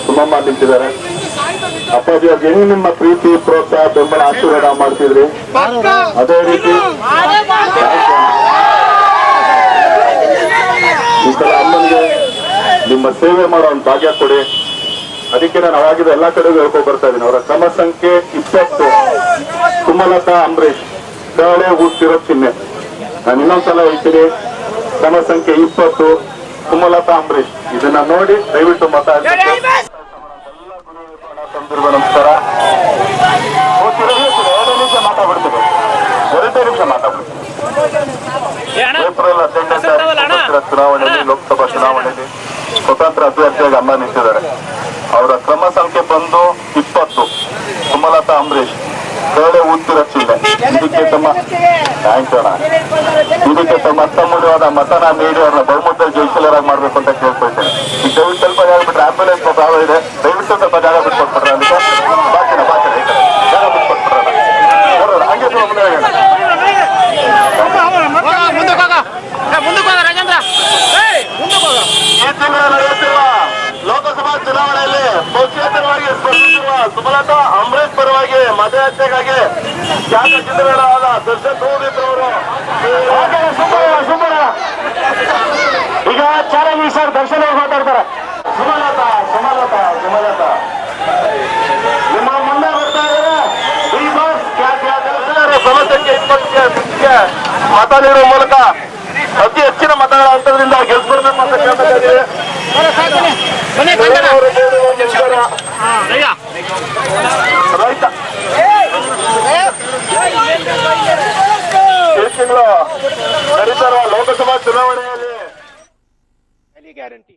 ಸುಮ್ಮಮ್ಮ ನಿಂತಿದ್ದಾರೆ. ಅಪ್ಪಾಜಿ ಅವ್ರಿಗೆ ಹೆಂಗ್ ನಿಮ್ಮ ಪ್ರೀತಿ ಪ್ರೋತ್ಸಾಹ ಬೆಂಬಲ ಆಶೀರ್ವಾದ ಮಾಡ್ತಿದ್ರಿ ಅದೇ ರೀತಿ ಈ ಸಲ ಅಮ್ಮನಿಗೆ ನಿಮ್ಮ ಸೇವೆ ಮಾಡೋ ಒಂದು ಭಾಗ್ಯ ಕೊಡಿ. ಅದಕ್ಕೆ ನಾನು ಅವಾಗಿದ್ದ ಎಲ್ಲಾ ಕಡೆಗೂ ಹೇಳ್ಕೊಂಡು ಬರ್ತಾ ಇದ್ದೀನಿ. ಅವರ ಕ್ರಮ ಸಂಖ್ಯೆ 20 ಸುಮಲತಾ ಅಂಬರೀಶ್ ಕಳೆ ಊದ್ತಿರೋ ಚಿಹ್ನೆ. ನಾನು ಇನ್ನೊಂದ್ಸಲ ಹೇಳ್ತೀನಿ, ಕ್ರಮ ಸಂಖ್ಯೆ 20 ಸುಮಲತಾ ಅಂಬರೀಶ್. ಇದನ್ನ ನೋಡಿ ದಯವಿಟ್ಟು ಮತ ತಂದಿರುವ ನಮಸ್ಕಾರ. 2 ನಿಮಿಷ ಮಾತಾಡ್ಬಿಡ್ತೀನಿ, 2 ನಿಮಿಷ ಮಾತಾಡ್ಬಿಡ್ತೀನಿ. ಏಪ್ರಿಲ್ 18ನೇ ಚುನಾವಣೆಯಲ್ಲಿ ಲೋಕಸಭಾ ಚುನಾವಣೆಯಲ್ಲಿ ಸ್ವತಂತ್ರ ಅಭ್ಯರ್ಥಿಯಾಗಿ ಅಮ್ಮ ನಿಂತಿದ್ದಾರೆ. ಅವರ ಕ್ರಮ ಸಂಖ್ಯೆ ಬಂದು 20 ಸುಮಲತಾ ಅಂಬರೀಶ್ ಕಳೆ ಊದ್ತಿರೋ ಚಿಹ್ನೆ. ಇದಕ್ಕೆ ತಮ್ಮ ಅರ್ಥಮೂಲ್ಯವಾದ ಮತನ ನೀಡಿ ಅವ್ರನ್ನ ಬಹುಮತದಲ್ಲಿ ಜಯಿಸಲಾಗಿ ಮಾಡ್ಬೇಕು ಅಂತ ಕೇಳ್ಕೊಳ್ತೇನೆ. ಈಗ ದಯವಿಟ್ಟು ಸ್ವಲ್ಪ ಜಾಗ ಬಿಟ್ಟರೆ ಆಂಬ್ಯುಲೆನ್ಸ್ ಭಾವ ಇದೆ, ದಯವಿಟ್ಟು ಸ್ವಲ್ಪ ಜಾಗ ಬಿಟ್ಕೊಟ್ಬಿಟ್ರೆ ಅದಕ್ಕೆ ಬಾಕಿನ ಜಾಗ ಬಿಟ್ಕೊಟ್ಬಿಟ್ರಲ್ಲ ಹಂಗೆ ಈ ತಿಂಗಳ ನಡೆಯುತ್ತಿರುವ ಲೋಕಸಭಾ ಚುನಾವಣೆಯಲ್ಲಿ ಪಕ್ಷೇತರವಾಗಿ ಸ್ಪರ್ಧಿಸಿರುವ ಸುಮಲತಾ ಅಂಬರೀಶ್ ಪರವಾಗಿ ಮತಯಾಚನೆಗಾಗಿ ಖ್ಯಾತ ಚಿತ್ರಗಳಾದ ದರ್ಶನ್ ಅವರು ಈಗ ಚಾಲೆಂಜ್ ಸರ್ ದರ್ಶನ್ ಅವರು ಮಾತಾಡ್ತಾರೆ. ಸುಮಲತಾ ಸುಮಲತಾ ಸುಮಲತಾ ನಿಮ್ಮ ಮುಂದೆ ಬರ್ತಾ ಇದ್ದಾರೆ. ಸಮಸ್ಯೆಗೆ 20ಕ್ಕೆ ಮತ ನೀಡುವ ಮೂಲಕ ಅತಿ ಹೆಚ್ಚಿನ ಮತಗಳ ಅಂತರದಿಂದ ಗೆಲ್ಸ್ಕೊಡ್ಬೇಕು ಅಂತ ಕೇಳ್ತಾ ರೈತ ಈ ತಿಂಗಳು ನಡೀತಾ ಇರುವ ಲೋಕಸಭಾ ಚುನಾವಣೆಯಲ್ಲಿ ಗ್ಯಾರಂಟಿ